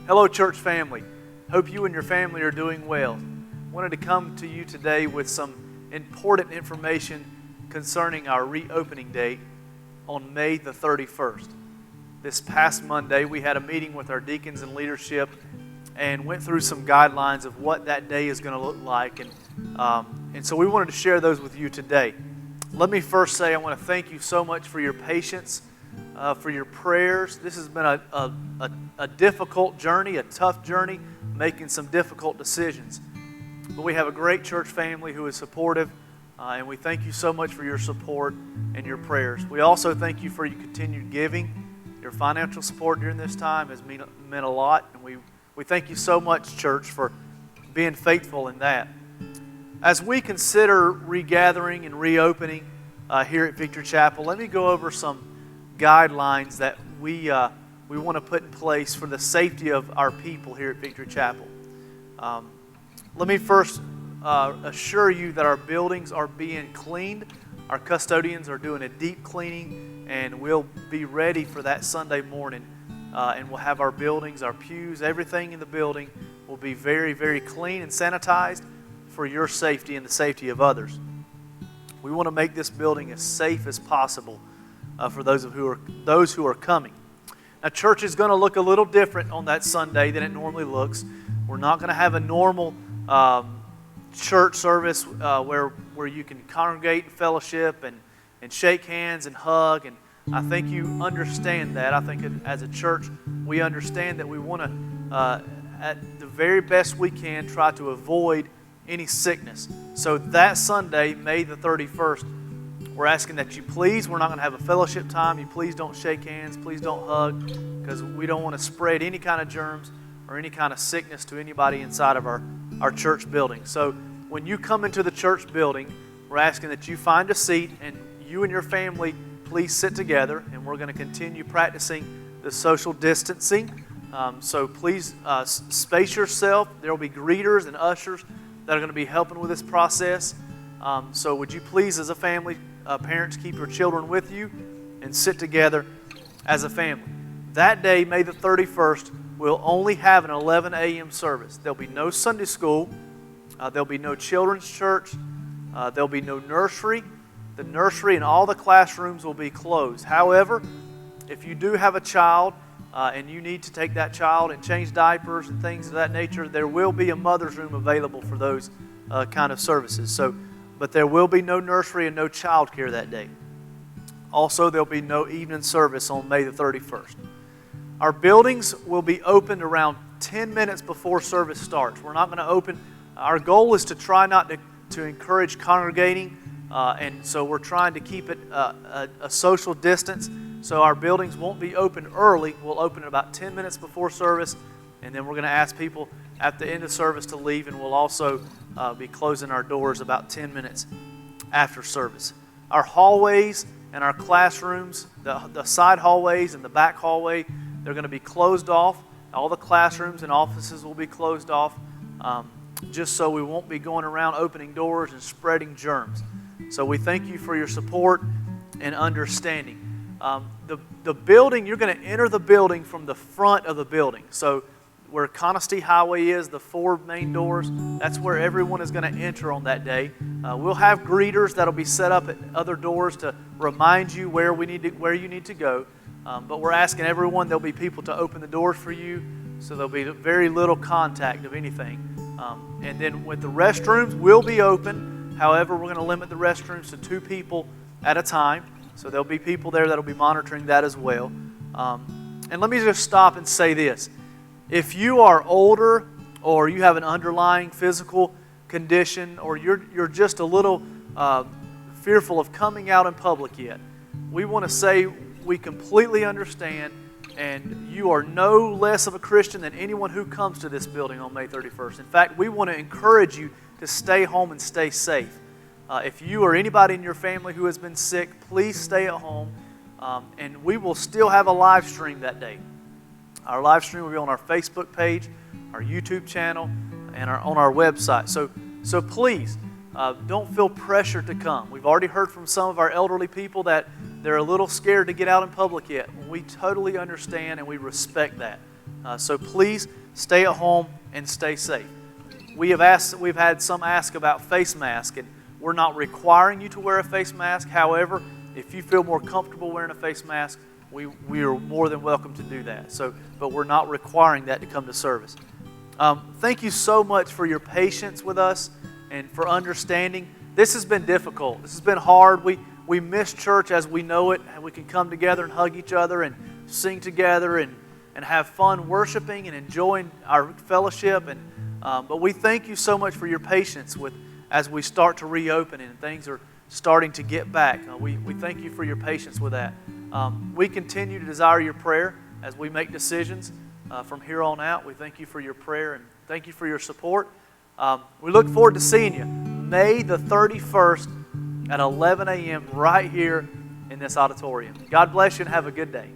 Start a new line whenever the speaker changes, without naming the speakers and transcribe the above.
Hello, church family. Hope you and your family are doing well. Wanted to come to you today with some important information concerning our reopening date on May the 31st. This past Monday, we had a meeting with our deacons and leadership and went through some guidelines of what that day is going to look like. And so we wanted to share those with you today. Let me first say I want to thank you so much for your patience, for your prayers. This has been a difficult journey, a tough journey, making some difficult decisions. But we have a great church family who is supportive, and we thank you so much for your support and your prayers. We also thank you for your continued giving. Your financial support during this time has meant a lot, and we thank you so much, church, for being faithful in that. As we consider regathering and reopening here at Victory Chapel, let me go over some guidelines that we want to put in place for the safety of our people here at Victory Chapel. Let me first assure you that our buildings are being cleaned. Our custodians are doing a deep cleaning, and we'll be ready for that Sunday morning. And we'll have our buildings, our pews, everything in the building will be very, very clean and sanitized for your safety and the safety of others. We want to make this building as safe as possible for those who are coming. Now, church is going to look a little different on that Sunday than it normally looks. We're not going to have a normal church service where you can congregate and fellowship and shake hands and hug. And I think you understand that. I think as a church, we understand that we want to, at the very best we can, try to avoid any sickness. So that Sunday, May the 31st, we're asking that you please, we're not going to have a fellowship time. You please don't shake hands. Please don't hug, because we don't want to spread any kind of germs or any kind of sickness to anybody inside of our church building. So when you come into the church building, we're asking that you find a seat and you and your family please sit together, and we're going to continue practicing the social distancing. So please space yourself. There will be greeters and ushers that are going to be helping with this process. So would you please, as a family, parents, keep your children with you and sit together as a family. That day, May the 31st, we'll only have an 11 a.m. service. There'll be no Sunday school. There'll be no children's church. There'll be no nursery. The nursery and all the classrooms will be closed. However, if you do have a child and you need to take that child and change diapers and things of that nature, there will be a mother's room available for those kind of services. But there will be no nursery and no child care that day. Also, there'll be no evening service on May the 31st. Our buildings will be opened around 10 minutes before service starts. We're not going to open. Our goal is to try not to encourage congregating, and so we're trying to keep it a social distance. So our buildings won't be open early. We'll open about 10 minutes before service, and then we're going to ask people at the end of service to leave, and we'll also be closing our doors about 10 minutes after service. Our hallways and our classrooms, the side hallways and the back hallway, they're going to be closed off. All the classrooms and offices will be closed off, just so we won't be going around opening doors and spreading germs. So we thank you for your support and understanding. The building, you're going to enter the building from the front of the building. So where Conisty Highway is, the 4 main doors, that's where everyone is going to enter on that day. We'll have greeters that'll be set up at other doors to remind you where you need to go. But we're asking everyone, there'll be people to open the doors for you, so there'll be very little contact of anything. And then with the restrooms, will be open. However, we're going to limit the restrooms to 2 people at a time. So there'll be people there that'll be monitoring that as well. And let me just stop and say this. If you are older or you have an underlying physical condition, or you're just a little fearful of coming out in public yet, we want to say we completely understand, and you are no less of a Christian than anyone who comes to this building on May 31st. In fact, we want to encourage you to stay home and stay safe. If you or anybody in your family who has been sick, please stay at home, and we will still have a live stream that day. Our live stream will be on our Facebook page, our YouTube channel, and on our website. So please, don't feel pressured to come. We've already heard from some of our elderly people that they're a little scared to get out in public yet. We totally understand and we respect that. So please stay at home and stay safe. We've had some ask about face mask, and we're not requiring you to wear a face mask. However, if you feel more comfortable wearing a face mask, we are more than welcome to do that. But we're not requiring that to come to service. Thank you so much for your patience with us and for understanding. This has been difficult. This has been hard. We miss church as we know it, and we can come together and hug each other and sing together and have fun worshiping and enjoying our fellowship. But we thank you so much for your patience as we start to reopen and things are starting to get back. We thank you for your patience with that. We continue to desire your prayer as we make decisions from here on out. We thank you for your prayer and thank you for your support. We look forward to seeing you May the 31st at 11 a.m. right here in this auditorium. God bless you and have a good day.